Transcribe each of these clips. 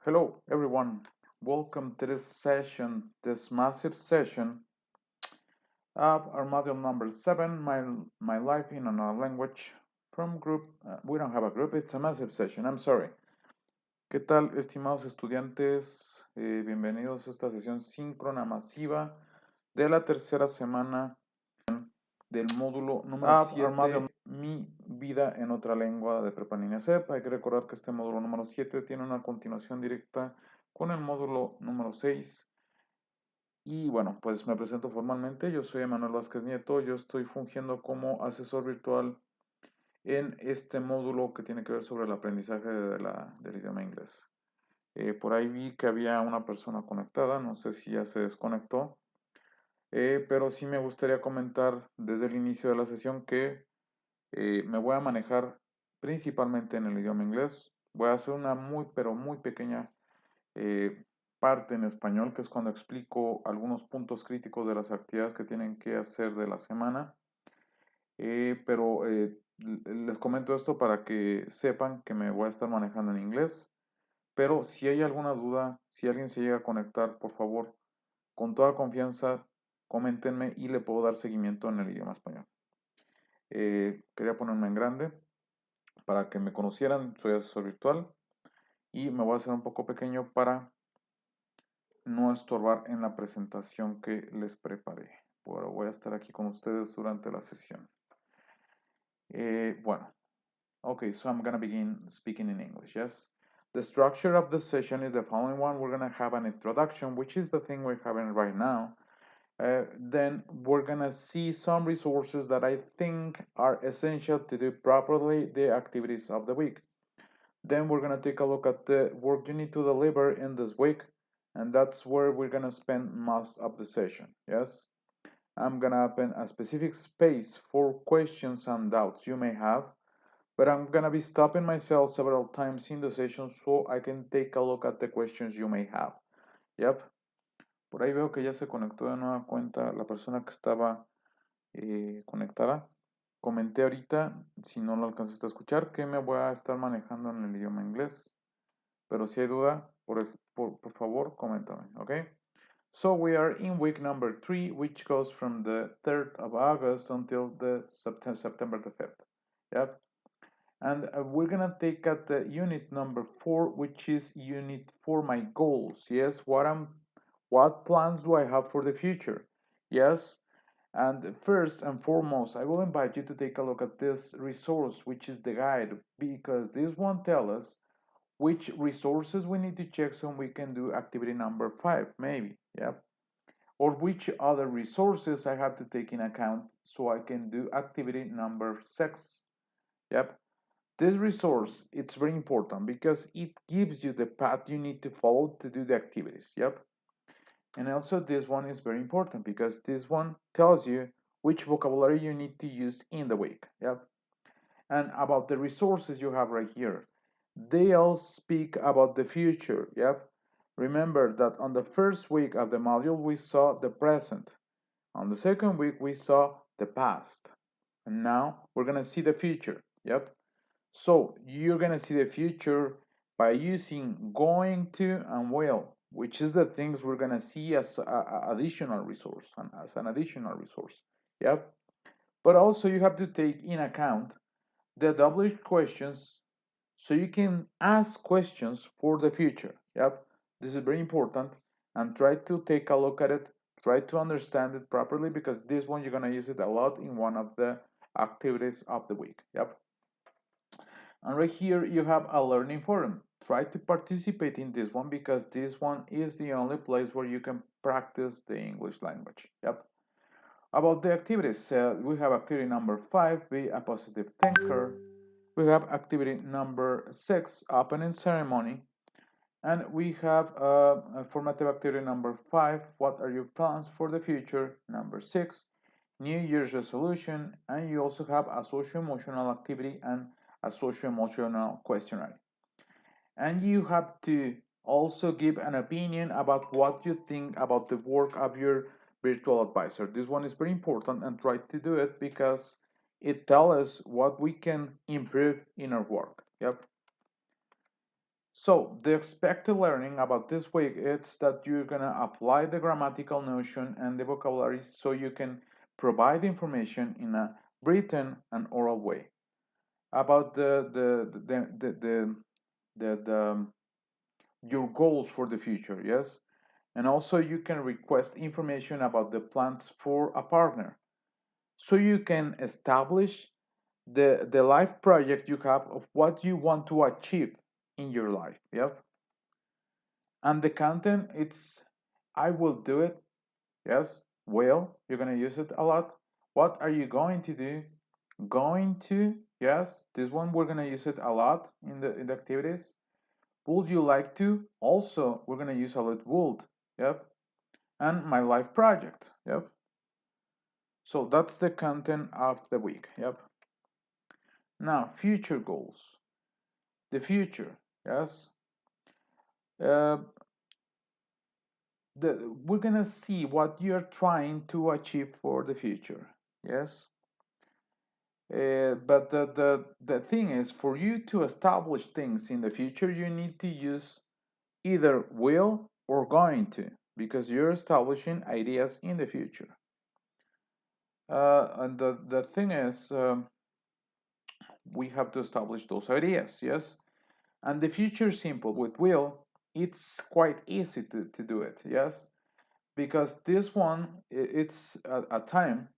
Hello, everyone. Welcome to this session, this massive session of our module number 7, my life in another language from group. We don't have a group, it's a massive session. I'm sorry. ¿Qué tal, estimados estudiantes? Bienvenidos a esta sesión síncrona masiva de la tercera semana del módulo número 7, Mi vida en otra lengua de prepa niña SEP. Hay que recordar que este módulo número 7 tiene una continuación directa con el módulo número 6. Y bueno, pues me presento formalmente. Yo soy Emanuel Vázquez Nieto. Yo estoy fungiendo como asesor virtual en este módulo que tiene que ver sobre el aprendizaje del idioma inglés. Por ahí vi que había una persona conectada. No sé si ya se desconectó. Pero sí me gustaría comentar desde el inicio de la sesión que me voy a manejar principalmente en el idioma inglés. Voy a hacer una muy, pero muy pequeña parte en español, que es cuando explico algunos puntos críticos de las actividades que tienen que hacer de la semana. Pero les comento esto para que sepan que me voy a estar manejando en inglés. Pero si hay alguna duda, si alguien se llega a conectar, por favor, con toda confianza, coméntenme y le puedo dar seguimiento en el idioma español. Quería ponerme en grande para que me conocieran. Soy asesor virtual y me voy a hacer un poco pequeño para no estorbar en la presentación que les preparé. Bueno, voy a estar aquí con ustedes durante la sesión. Bueno, okay, so I'm gonna begin speaking in English, yes? The structure of the session is the following one. We're gonna have an introduction, which is the thing we're having right now. Then we're gonna see some resources that I think are essential to do properly the activities of the week. Then we're gonna take a look at the work you need to deliver in this week, and that's where we're gonna spend most of the session, yes? I'm gonna open a specific space for questions and doubts you may have, but I'm gonna be stopping myself several times in the session so I can take a look at the questions you may have. Yep. Por ahí veo que ya se conectó de nueva cuenta la persona que estaba conectada. Comenté ahorita, si no lo alcanzaste a escuchar, que me voy a estar manejando en el idioma inglés. Pero si hay duda, por favor, coméntame, ¿ok? So we are in week number 3, which goes from the 3rd of August until the September the 5th. Yep. And we're gonna take at the unit number 4, which is unit for my goals. Yes, what plans do I have for the future? Yes. And first and foremost, I will invite you to take a look at this resource, which is the guide, because this one tells us which resources we need to check so we can do activity number 5, maybe, yep. Or which other resources I have to take in account so I can do activity number 6, yep. This resource, it's very important because it gives you the path you need to follow to do the activities, yep. And also this one is very important because this one tells you which vocabulary you need to use in the week, yep. And about the resources you have right here, they all speak about the future, yep. Remember that on the first week of the module, we saw the present. On the second week, we saw the past. And now we're gonna see the future, yep. So you're gonna see the future by using going to and will, which is the things we're gonna see as additional resource, and as an additional resource, yep. But also you have to take in account the double questions so you can ask questions for the future. Yep, this is very important, and try to take a look at it, try to understand it properly, because this one you're going to use it a lot in one of the activities of the week. Yep. And right here you have a learning forum. Try to participate in this one because this one is the only place where you can practice the English language. Yep. About the activities, we have activity number 5, be a positive thinker. We have activity number 6, opening ceremony. And we have a formative activity number 5, what are your plans for the future? Number 6, New Year's resolution. And you also have a socio-emotional activity and a socio-emotional questionnaire. And you have to also give an opinion about what you think about the work of your virtual advisor. This one is very important, and try to do it because it tells us what we can improve in our work. Yep. So the expected learning about this week is that you're gonna apply the grammatical notion and the vocabulary so you can provide information in a written and oral way about your goals for the future, yes? And also you can request information about the plans for a partner. So you can establish the life project you have of what you want to achieve in your life, yep? And the content, it's I will do it, yes, will, you're gonna use it a lot. What are you going to do? Going to, yes, this one we're gonna use it a lot in the activities. Would you like to? Also, we're gonna use a lot would, yep. And my life project, yep. So that's the content of the week, yep. Now, future goals. The future, yes. Uh, we're gonna see what you're trying to achieve for the future, yes. But the thing is, for you to establish things in the future, you need to use either will or going to, because you're establishing ideas in the future. And the thing is, we have to establish those ideas, yes? And the future simple with will, it's quite easy to do it, yes? Because this one, it's a time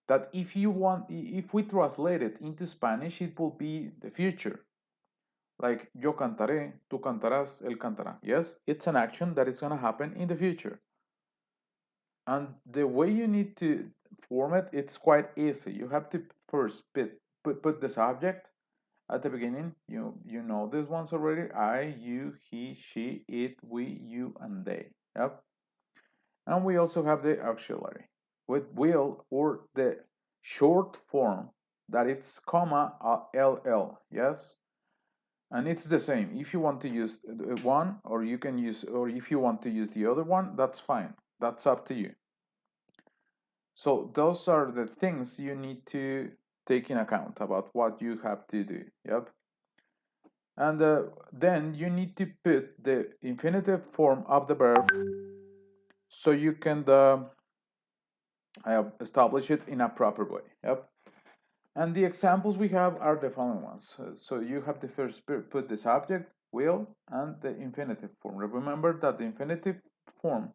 that if you want, if we translate it into Spanish, it will be the future. Like yo cantaré, tú cantarás, él cantará. Yes, it's an action that is going to happen in the future. And the way you need to form it, it's quite easy. You have to first put the subject at the beginning. You know these ones already. I, you, he, she, it, we, you, and they. Yep. And we also have the auxiliary with will or the short form that it's comma ll. Yes. And it's the same. If you want to use one, or you can use, or if you want to use the other one, that's fine. That's up to you. So those are the things you need to take in account about what you have to do. Yep. And then you need to put the infinitive form of the verb so you can establish it in a proper way. Yep. And the examples we have are the following ones. So you have to first put the subject, will, and the infinitive form. Remember that the infinitive form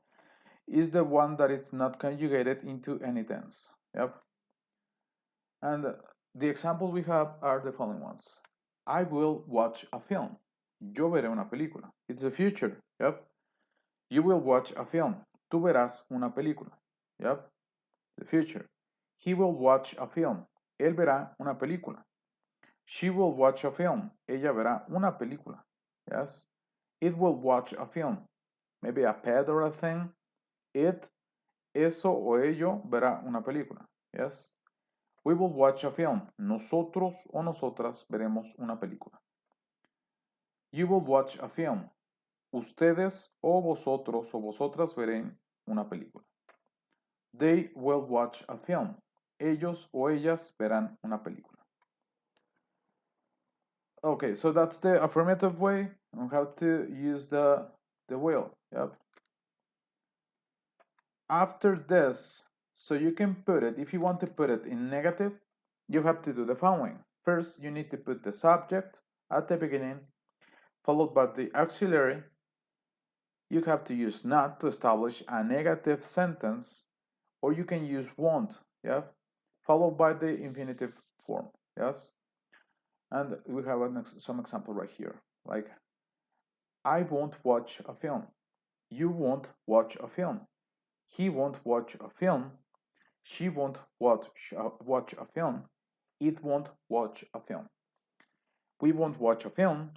is the one that is not conjugated into any tense. Yep. And the examples we have are the following ones. I will watch a film. Yo veré una película. It's the future. Yep. You will watch a film. Tú verás una película. Yep. The future. He will watch a film. Él verá una película. She will watch a film. Ella verá una película. Yes. It will watch a film. Maybe a pet or a thing. It, eso o ello verá una película. Yes. We will watch a film. Nosotros o nosotras veremos una película. You will watch a film. Ustedes o vosotros o vosotras verán una película. They will watch a film. Ellos o ellas verán una película. Okay, so that's the affirmative way on how to use the will. Yep. After this, so you can put it, if you want to put it in negative, you have to do the following. First, you need to put the subject at the beginning, followed by the auxiliary. You have to use not to establish a negative sentence, or you can use won't, yeah, followed by the infinitive form, yes. And we have some example right here, like I won't watch a film. You won't watch a film. He won't watch a film. She won't watch a film. It won't watch a film. We won't watch a film.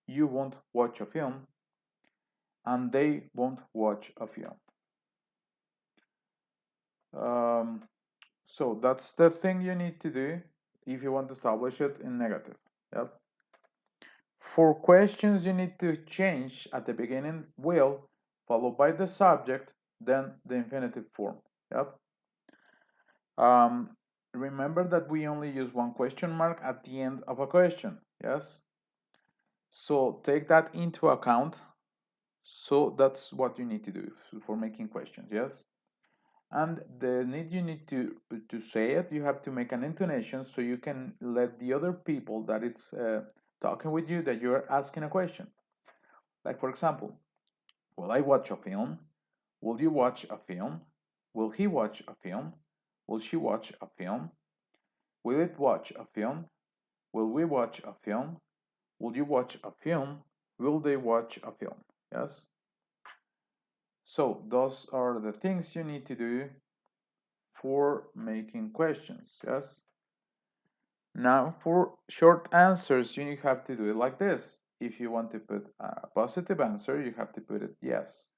You won't watch a film. And they won't watch a film. Um, so that's the thing you need to do if you want to establish it in negative. Yep. For questions, you need to change at the beginning will, followed by the subject, then the infinitive form. Yep. Remember that we only use one question mark at the end of a question. Yes. So take that into account. So that's what you need to do for making questions, yes? And the need you need to say it, you have to make an intonation so you can let the other people that it's talking with you that you're asking a question. Like for example, will I watch a film? Will you watch a film? Will he watch a film? Will she watch a film? Will it watch a film? Will we watch a film? Will you watch a film? Will they watch a film? Yes? So those are the things you need to do for making questions. Yes? Now for short answers, you have to do it like this. If you want to put a positive answer, you have to put it yes.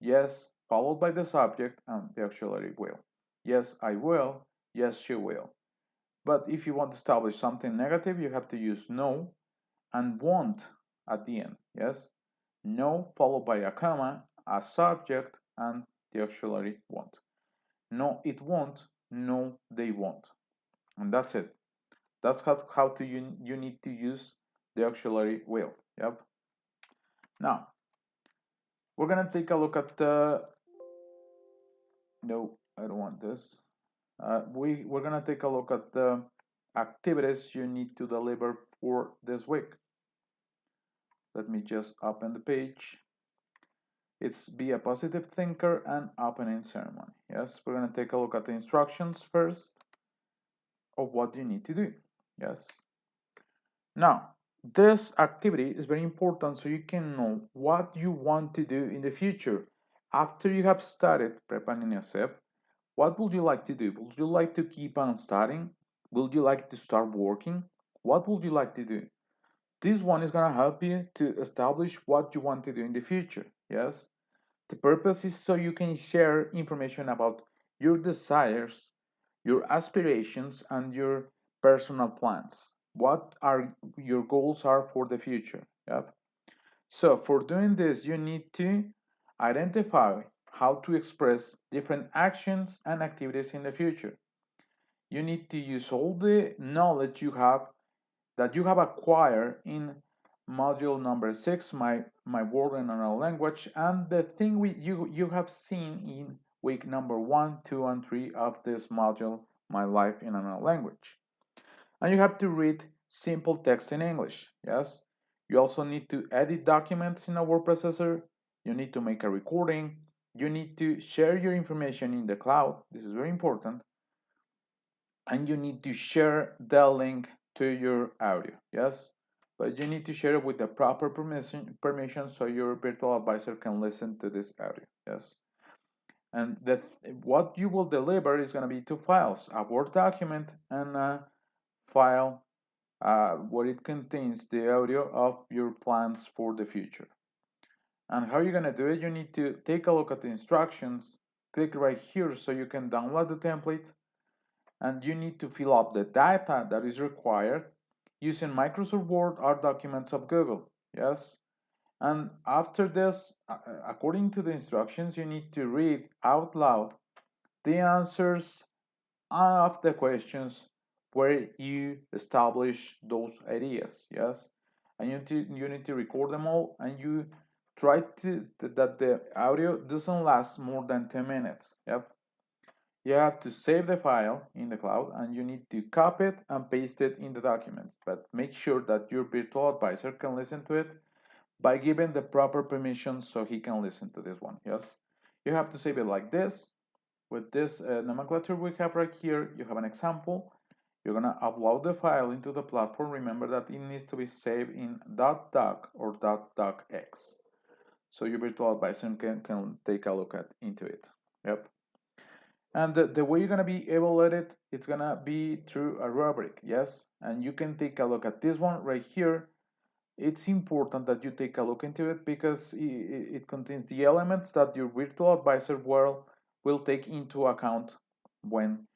Yes, followed by the subject and the auxiliary will. Yes, I will. Yes, she will. But if you want to establish something negative, you have to use no and won't at the end. Yes? No followed by a comma, a subject, and the auxiliary won't. No, it won't. No, they won't. And that's it. That's how to you need to use the auxiliary will. Yep. Now, we're going to take a look at the... No, I don't want this. We're going to take a look at the activities you need to deliver for this week. Let me just open the page. It's be a positive thinker and opening ceremony. Yes, we're going to take a look at the instructions first of what you need to do. Yes. Now, this activity is very important so you can know what you want to do in the future. After you have started preparing yourself, what would you like to do? Would you like to keep on studying? Would you like to start working? What would you like to do? This one is going to help you to establish what you want to do in the future. Yes. The purpose is so you can share information about your desires, your aspirations, and your personal plans. What are your goals are for the future? Yep. So for doing this, you need to identify how to express different actions and activities in the future. You need to use all the knowledge you have that you have acquired in module number 6, my word in another language, and the thing you have seen in week number 1, 2, and 3 of this module, my life in another language. And you have to read simple text in English. Yes, you also need to edit documents in a word processor. You need to make a recording. You need to share your information in the cloud. This is very important. And you need to share the link to your audio. Yes, but you need to share it with the proper permission so your virtual advisor can listen to this audio. Yes, and that what you will deliver is going to be two files: a Word document and a file where it contains the audio of your plans for the future. And how you're going to do it, you need to take a look at the instructions, click right here so you can download the template, and you need to fill up the data that is required using Microsoft Word or documents of Google. Yes. And after this, according to the instructions, you need to read out loud the answers of the questions where you establish those ideas. Yes. And you need to record them all, and you try to that the audio doesn't last more than 10 minutes. Yep. You have to save the file in the cloud, and you need to copy it and paste it in the document. But make sure that your virtual advisor can listen to it by giving the proper permission so he can listen to this one. Yes, you have to save it like this. With this nomenclature we have right here, you have an example. You're gonna upload the file into the platform. Remember that it needs to be saved in .doc or .docx, so your virtual advisor can take a look into it. Yep. And the way you're going to be evaluated, it's going to be through a rubric, yes? And you can take a look at this one right here. It's important that you take a look into it because it contains the elements that your virtual advisor will take into account when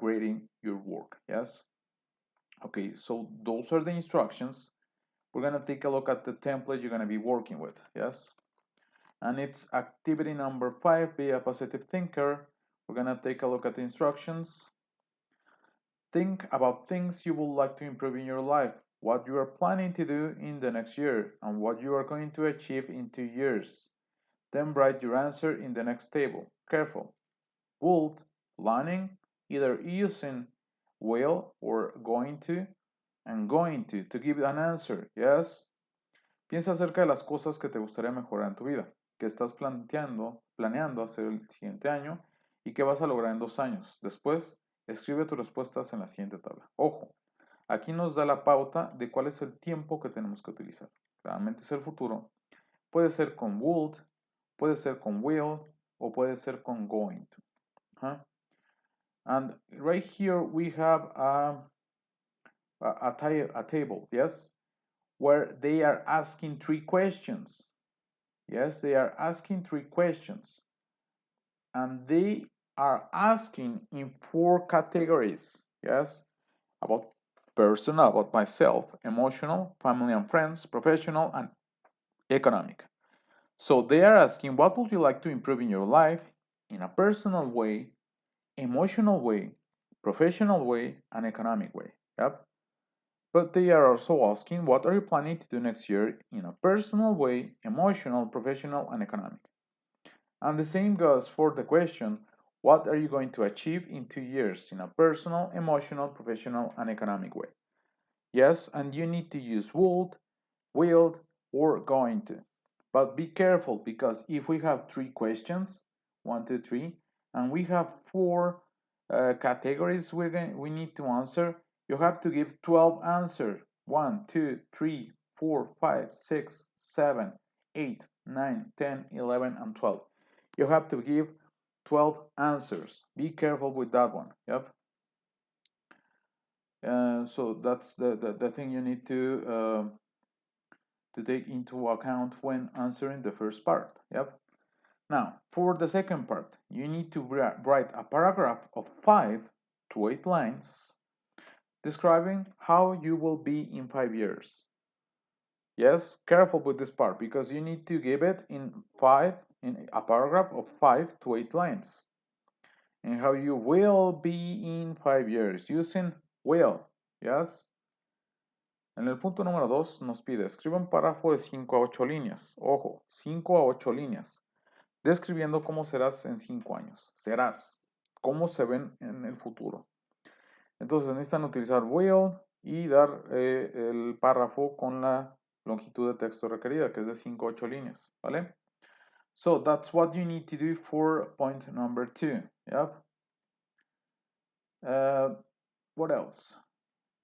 grading your work, yes? Okay, so those are the instructions. We're going to take a look at the template you're going to be working with, yes? And it's activity number 5, be a positive thinker. We're going to take a look at the instructions. Think about things you would like to improve in your life. what you are planning to do in the next year and what you are going to achieve in 2 years. Then write your answer in the next table. Careful. Would, planning, either using will or going to, and going to give an answer. Yes. Piensa acerca de las cosas que te gustaría mejorar en tu vida, que estás planeando hacer el siguiente año y que vas a lograr en 2 años. Después, escribe tus respuestas en la siguiente tabla. Ojo, aquí nos da la pauta de cuál es el tiempo que tenemos que utilizar. Claramente es el futuro. Puede ser con would, puede ser con will, o puede ser con going to. And right here we have a table, yes, where they are asking 3 questions. Yes, they are asking 3 questions. And they are asking in 4 categories. Yes, about personal, about myself, emotional, family and friends, professional, and economic. So they are asking, what would you like to improve in your life in a personal way, emotional way, professional way, and economic way. Yep. But they are also asking, what are you planning to do next year in a personal way, emotional, professional, and economic? And the same goes for the question, what are you going to achieve in 2 years in a personal, emotional, professional, and economic way? Yes, and you need to use would, will, or going to. But be careful, because if we have 3 questions, 1, 2, 3, and we have 4 categories we need to answer, you have to give 12 answers. 1, 2, 3, 4, 5, 6, 7, 8, 9, 10, 11, and 12. You have to give 12 answers. Be careful with that one. Yep. So that's the thing you need to take into account when answering the first part. Yep. Now, for the second part, you need to write a paragraph of 5 to 8 lines describing how you will be in 5 years. Yes, careful with this part, because you need to give it in a paragraph of 5 to 8 lines. And how you will be in 5 years using will. Yes. En el punto número 2 nos pide, escribe un párrafo de 5 a 8 líneas. Ojo, 5 a 8 líneas. Describiendo cómo serás en 5 años. Serás. Cómo se ven en el futuro. Entonces necesitan utilizar will y dar el párrafo con la longitud de texto requerida, que es de 5 a 8 líneas. ¿Vale? So that's what you need to do for point number 2. Yep. What else?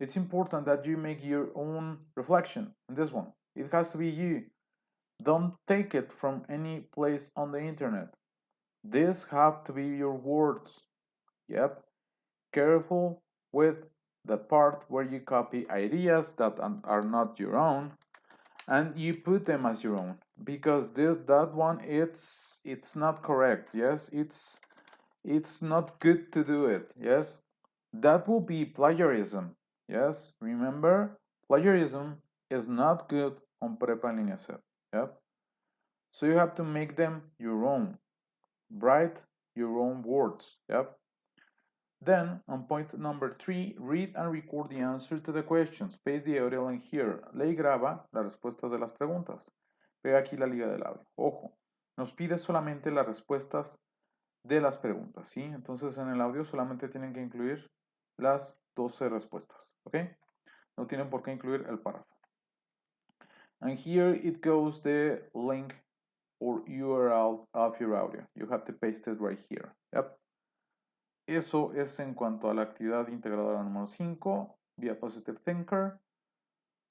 It's important that you make your own reflection in this one. It has to be you. Don't take it from any place on the internet. These have to be your words. Yep. Careful with the part where you copy ideas that are not your own and you put them as your own, because that one it's not correct. Yes, it's not good to do it. Yes, that will be plagiarism. Yes, remember, plagiarism is not good on Prepa en línea C. Yep. So you have to make them your own. Write your own words. Yep. Then, on point number 3, read and record the answer to the questions. Paste the audio in here. Lee y graba las respuestas de las preguntas. Pega aquí la liga del audio. Ojo, nos pide solamente las respuestas de las preguntas, ¿sí? Entonces, en el audio solamente tienen que incluir las 12 respuestas, ¿ok? No tienen por qué incluir el párrafo. And here it goes the link or URL of your audio. You have to paste it right here. Yep. Eso es en cuanto a la actividad integradora número 5, vía Positive Thinker.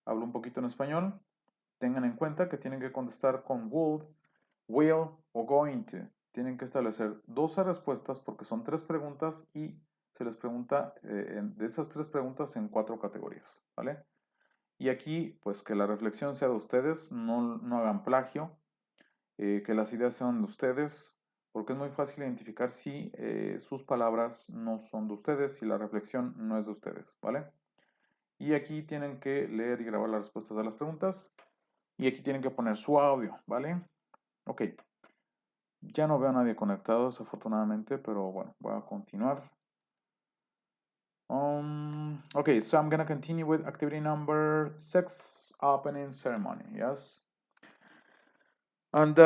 Hablo un poquito en español. Tengan en cuenta que tienen que contestar con would, will o going to. Tienen que establecer 12 respuestas porque son 3 preguntas y se les pregunta de esas 3 preguntas en 4 categorías, ¿vale? Y aquí, pues que la reflexión sea de ustedes, no hagan plagio, que las ideas sean de ustedes, porque es muy fácil identificar si sus palabras no son de ustedes, si la reflexión no es de ustedes, ¿vale? Y aquí tienen que leer y grabar las respuestas de las preguntas, y aquí tienen que poner su audio, ¿vale? Ok. Ya no veo a nadie conectado, desafortunadamente, pero bueno, voy a continuar. Okay, so I'm gonna continue with activity number 6, opening ceremony. Yes. And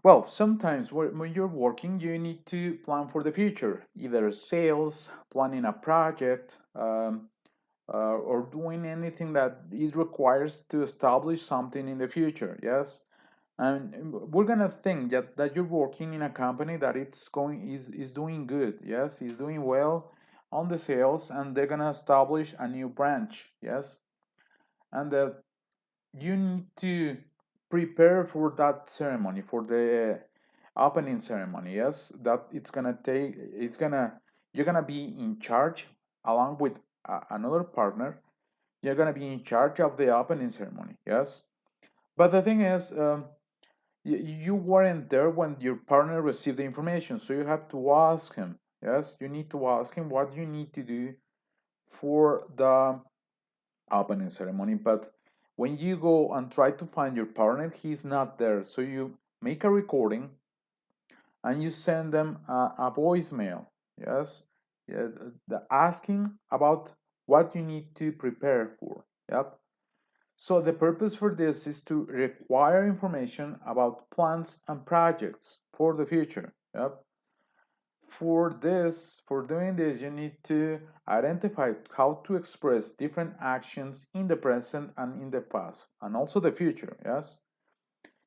well, sometimes when you're working, you need to plan for the future, either sales, planning a project, or doing anything that it requires to establish something in the future. Yes, and we're gonna think that you're working in a company that is doing good. Yes, is doing well on the sales, and they're gonna establish a new branch. Yes, and you need to prepare for that ceremony, for the opening ceremony. Yes, that you're gonna be in charge along with another partner. You're gonna be in charge of the opening ceremony. Yes, but the thing is, you weren't there when your partner received the information, so you have to ask him. Yes, you need to ask him what you need to do for the opening ceremony. But when you go and try to find your partner, he's not there. So you make a recording and you send them a voicemail. Yes, yeah, asking about what you need to prepare for. Yep. So the purpose for this is to require information about plans and projects for the future. Yep. For doing this, you need to identify how to express different actions in the present and in the past, and also the future. Yes,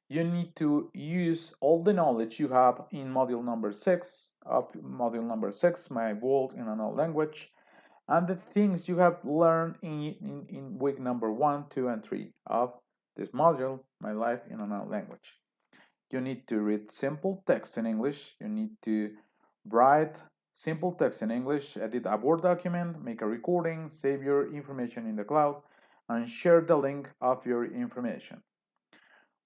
you need to use all the knowledge you have in module number six, my world in another language, and the things you have learned in week number 1, 2, and 3 of this module, my life in another language. You need to read simple text in English. You need to write simple text in English, edit a Word document, make a recording, save your information in the cloud, and share the link of your information.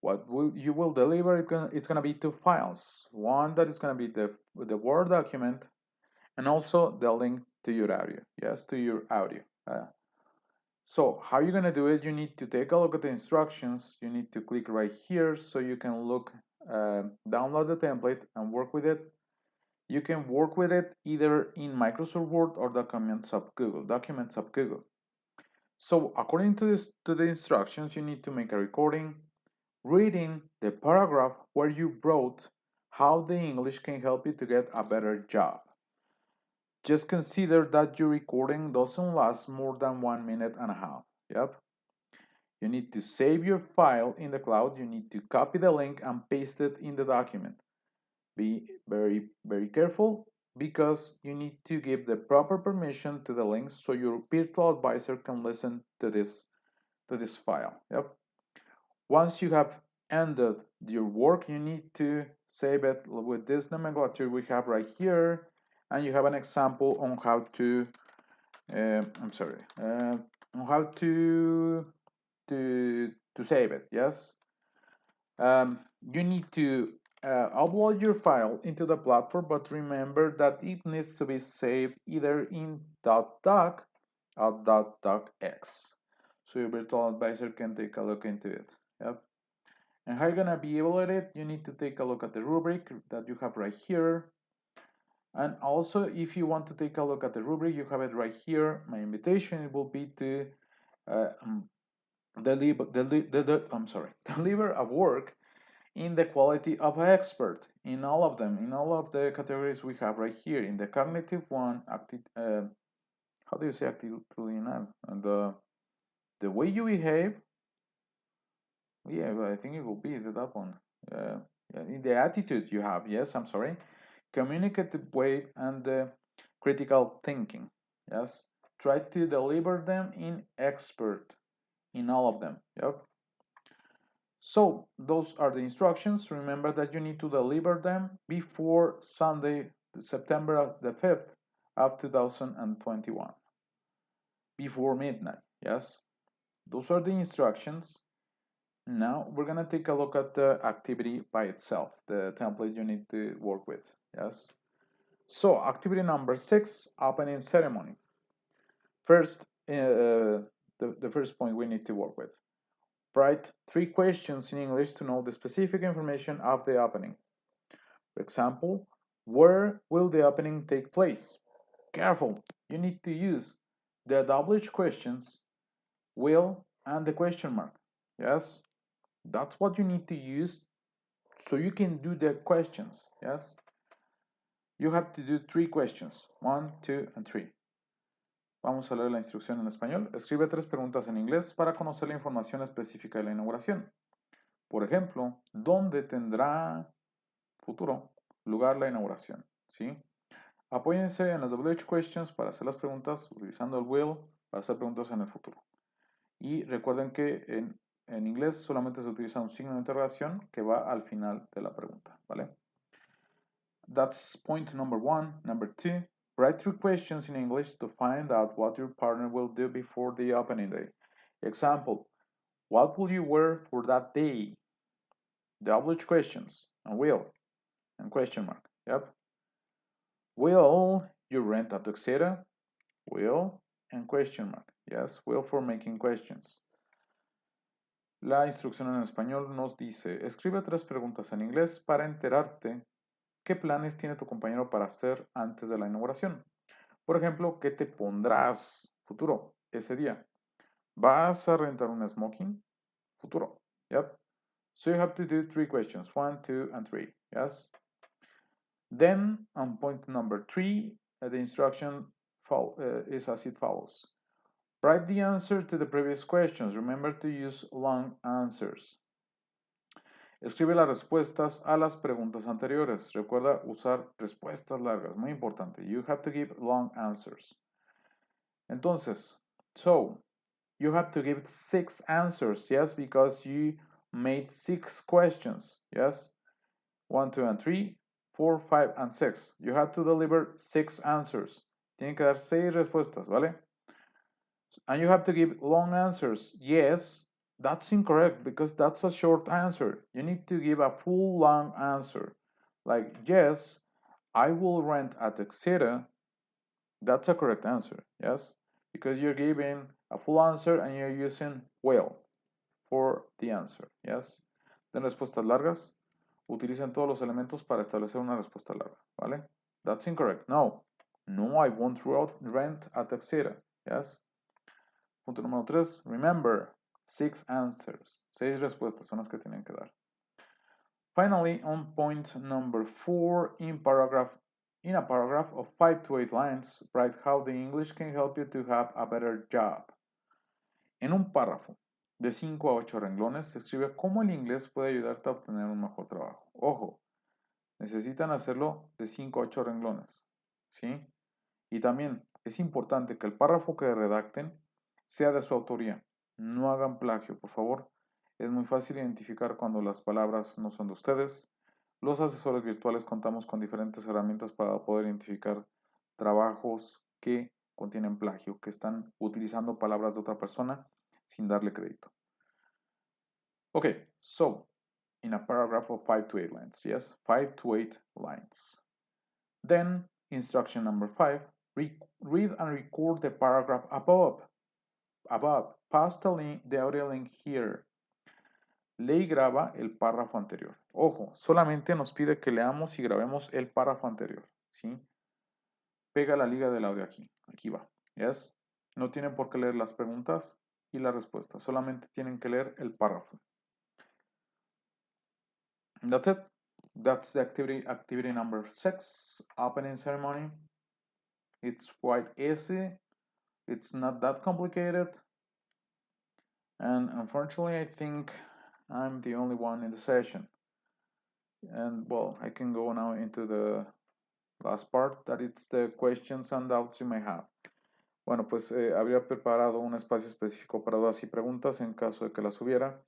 You will deliver, it's going to be 2 files. One that is going to be the Word document, and also the link to your audio. Yes, to your audio. So how you're gonna do it, you need to take a look at the instructions. You need to click right here so you can download the template and work with it. You can work with it either in Microsoft Word or Documents of Google. So according to the instructions, you need to make a recording, reading the paragraph where you wrote how the English can help you to get a better job. Just consider that your recording doesn't last more than 1 minute and a half. Yep. You need to save your file in the cloud. You need to copy the link and paste it in the document. Be very, very careful because you need to give the proper permission to the links so your virtual advisor can listen to this file. Yep. Once you have ended your work, you need to save it with this nomenclature we have right here, and you have an example on how to on how to save it. Yes, you need to upload your file into the platform, but remember that it needs to be saved either in .doc or .docx, so your virtual advisor can take a look into it. Yep. And how you're gonna be able at it, you need to take a look at the rubric that you have right here. And also, if you want to take a look at the rubric, you have it right here. My invitation will be to uh, um, deliver a work in the quality of an expert in all of them, in all of the categories we have right here. In the cognitive one, how do you say attitudinal? And the way you behave, yeah, I think it will be that one. In the attitude you have, yes, I'm sorry, communicative way, and critical thinking. Yes, try to deliver them in expert in all of them. Yep. So those are the instructions. Remember that you need to deliver them before Sunday, September the 5th of 2021, before midnight. Yes, those are the instructions. Now we're gonna take a look at the activity by itself, the template you need to work with. Yes. So activity number 6, opening ceremony. First, the first point we need to work with. Write 3 questions in English to know the specific information of the opening. For example, where will the opening take place? Careful, you need to use the WH questions, will, and the question mark. Yes, that's what you need to use so you can do the questions. Yes, you have to do 3 questions, 1, 2, and 3. Vamos a leer la instrucción en español. Escribe 3 preguntas en inglés para conocer la información específica de la inauguración. Por ejemplo, ¿dónde tendrá futuro lugar la inauguración? ¿Sí? Apóyense en las WH questions para hacer las preguntas utilizando el will para hacer preguntas en el futuro. Y recuerden que en inglés solamente se utiliza un signo de interrogación que va al final de la pregunta, ¿vale? That's point number 1. Number 2, write 3 questions in English to find out what your partner will do before the opening day. Example, what will you wear for that day? WH questions, and will, and question mark, yep. Will you rent a tuxedo? Will, and question mark, yes, will for making questions. La instrucción en español nos dice, escribe 3 preguntas en inglés para enterarte qué planes tiene tu compañero para hacer antes de la inauguración. Por ejemplo, ¿qué te pondrás futuro ese día? ¿Vas a rentar un smoking? Futuro. Yep. So you have to do 3 questions, 1, 2, and 3. Yes. Then on point number 3, the instruction is as it follows. Write the answer to the previous questions. Remember to use long answers. Escribe las respuestas a las preguntas anteriores. Recuerda usar respuestas largas. Muy importante. You have to give long answers. Entonces, so, you have to give 6 answers, yes, because you made 6 questions, yes? 1, 2, and 3, 4, 5, and 6. You have to deliver 6 answers. Tienen que dar 6 respuestas, ¿vale? And you have to give long answers. Yes, that's incorrect because that's a short answer. You need to give a full long answer. Like, yes, I will rent a tuxedo. That's a correct answer, yes? Because you're giving a full answer and you're using will for the answer, yes? Den respuestas largas. Utilicen todos los elementos para establecer una respuesta larga, ¿vale? That's incorrect. No, I won't rent a tuxedo, yes? Punto número 3, remember, 6 answers. 6 respuestas son las que tienen que dar. Finally, on point number 4, in a paragraph of 5 to 8 lines, write how the English can help you to have a better job. En un párrafo de 5 a 8 renglones, se escribe cómo el inglés puede ayudarte a obtener un mejor trabajo. Ojo, necesitan hacerlo de 5 a 8 renglones, ¿sí? Y también es importante que el párrafo que redacten sea de su autoría. No hagan plagio, por favor. Es muy fácil identificar cuando las palabras no son de ustedes. Los asesores virtuales contamos con diferentes herramientas para poder identificar trabajos que contienen plagio, que están utilizando palabras de otra persona sin darle crédito. Okay, so in a paragraph of 5 to 8 lines, yes, 5 to 8 lines. Then, instruction number 5, read and record the paragraph above. Paste the audio link here. Lee y graba el párrafo anterior. Ojo, solamente nos pide que leamos y grabemos el párrafo anterior, ¿sí? Pega la liga del audio aquí. Aquí va, ¿yes? No tienen por qué leer las preguntas y las respuestas. Solamente tienen que leer el párrafo. That's it. That's the activity number 6, opening ceremony. It's quite easy. It's not that complicated. And unfortunately, I think I'm the only one in the session. And well, I can go now into the last part, that it's the questions and doubts you may have. Bueno, pues habría preparado un espacio específico para dudas y preguntas en caso de que las hubiera.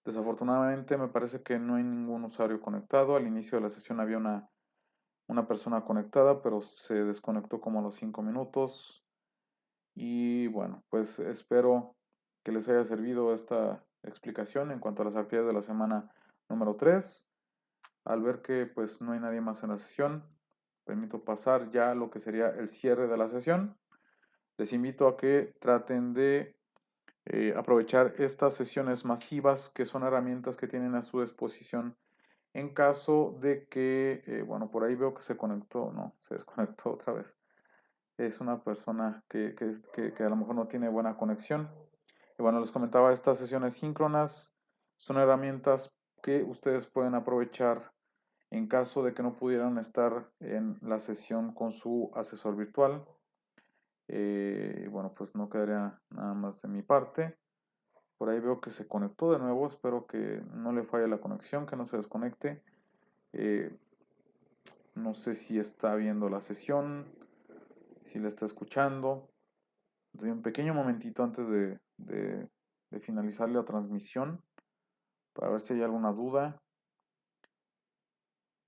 Desafortunadamente me parece que no hay ningún usuario conectado. Al inicio de la sesión había una persona conectada, pero se desconectó como a los 5 minutos. Y bueno, pues espero que les haya servido esta explicación en cuanto a las actividades de la semana número 3. Al ver que pues no hay nadie más en la sesión, permito pasar ya a lo que sería el cierre de la sesión. Les invito a que traten de aprovechar estas sesiones masivas, que son herramientas que tienen a su disposición en caso de que, bueno, por ahí veo que se conectó, no, se desconectó otra vez. es una persona que a lo mejor no tiene buena conexión. Y bueno, les comentaba, estas sesiones síncronas son herramientas que ustedes pueden aprovechar en caso de que no pudieran estar en la sesión con su asesor virtual. Bueno, pues no quedaría nada más de mi parte. Por ahí veo que se conectó de nuevo. Espero que no le falle la conexión, que no se desconecte. Eh, no sé si está viendo la sesión, si la está escuchando. Doy un pequeño momentito antes de finalizar la transmisión para ver si hay alguna duda.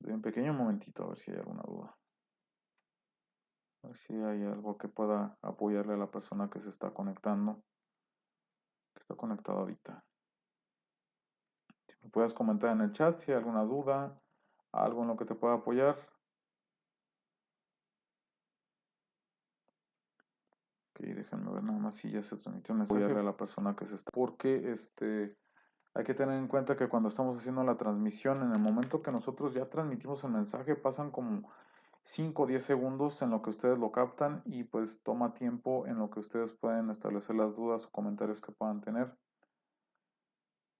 Doy un pequeño momentito a ver si hay alguna duda. A ver si hay algo que pueda apoyarle a la persona que se está conectando, que está conectada ahorita. Si me puedes comentar en el chat si hay alguna duda, algo en lo que te pueda apoyar. Ok, déjenme ver nada más si ya se transmitió un mensaje. Apoyarle a la persona que se está. Porque hay que tener en cuenta que cuando estamos haciendo la transmisión, en el momento que nosotros ya transmitimos el mensaje, pasan como 5 o 10 segundos en lo que ustedes lo captan y pues toma tiempo en lo que ustedes pueden establecer las dudas o comentarios que puedan tener.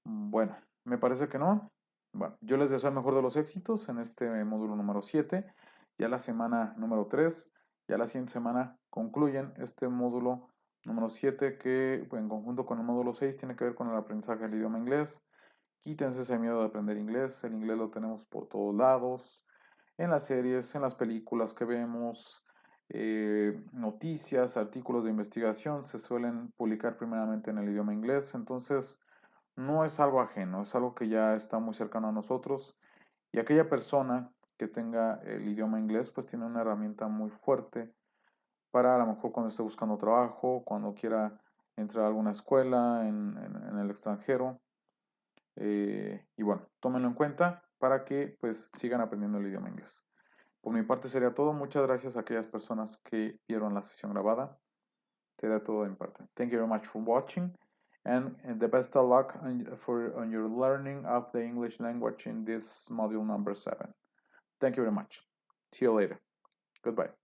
Bueno, me parece que no. Bueno, yo les deseo el mejor de los éxitos en este módulo número 7. Ya la semana número 3, ya la siguiente semana concluyen este módulo número 7 que en conjunto con el módulo 6 tiene que ver con el aprendizaje del idioma inglés. Quítense ese miedo de aprender inglés. El inglés lo tenemos por todos lados, en las series, en las películas que vemos, noticias, artículos de investigación se suelen publicar primeramente en el idioma inglés. Entonces, no es algo ajeno, es algo que ya está muy cercano a nosotros. Y aquella persona que tenga el idioma inglés, pues tiene una herramienta muy fuerte para a lo mejor cuando esté buscando trabajo, cuando quiera entrar a alguna escuela en el extranjero. Y bueno, tómenlo en cuenta para que pues sigan aprendiendo el idioma inglés. Por mi parte sería todo. Muchas gracias a aquellas personas que vieron la sesión grabada. Sería todo de mi parte. Thank you very much for watching and the best of luck on your learning of the English language in this module number 7. Thank you very much. See you later. Goodbye.